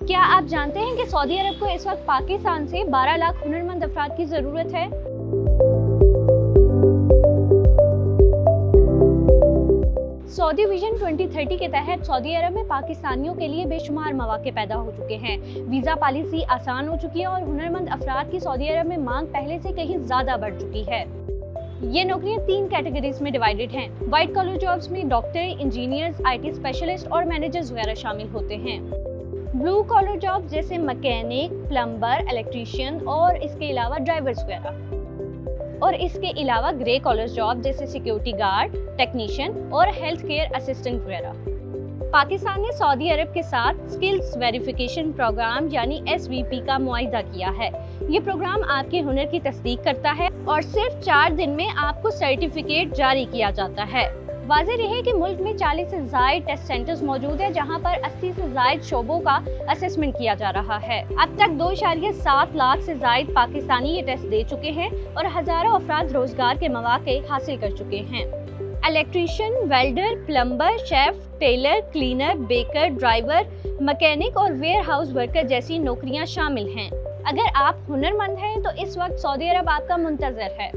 क्या आप जानते हैं कि सऊदी अरब को इस वक्त पाकिस्तान से 12 लाख हुनरमंद अफराद की ज़रूरत है। सऊदी विजन 2030 के तहत सऊदी अरब में पाकिस्तानियों के लिए बेशुमार मौके पैदा हो चुके हैं। वीज़ा पॉलिसी आसान हो चुकी है और हुनरमंद अफराद की सऊदी अरब में मांग पहले से कहीं ज़्यादा बढ़ चुकी है। ये नौकरियां 3 कैटेगरीज में डिवाइडेड हैं। वाइट कॉलर जॉब्स में डॉक्टर, इंजीनियर्स, IT स्पेशलिस्ट और मैनेजर्स वगैरह शामिल होते हैं। ब्लू कॉलर जॉब जैसे मैकेनिक, प्लम्बर, इलेक्ट्रीशियन और इसके अलावा ड्राइवर्स वगैरह। और इसके अलावा ग्रे कॉलर जॉब जैसे सिक्योरिटी गार्ड, टेक्नीशियन और हेल्थ केयर असिस्टेंट वगैरह। पाकिस्तान ने सऊदी अरब के साथ स्किल्स वेरिफिकेशन प्रोग्राम यानी SVP का मुआहिदा किया है। ये प्रोग्राम आपके हुनर की तस्दीक करता है और सिर्फ 4 दिन में आपको सर्टिफिकेट जारी किया जाता है। वाज़ेह रहे कि मुल्क में 40 से ज़ायद टेस्ट सेंटर्स मौजूद है, जहां पर 80 से ज़ायद शोबों का असेसमेंट किया जा रहा है। अब तक 2.7 लाख से ज़ायद पाकिस्तानी ये टेस्ट दे चुके हैं और हज़ारों अफराद रोजगार के मौके हासिल कर चुके हैं। Electrician, welder, plumber, chef, tailor, cleaner, baker, driver, mechanic और वेयर हाउस वर्कर जैसी नौकरियां शामिल हैं। अगर आप हुनरमंद हैं तो इस वक्त सऊदी अरब आपका मुंतज़र है।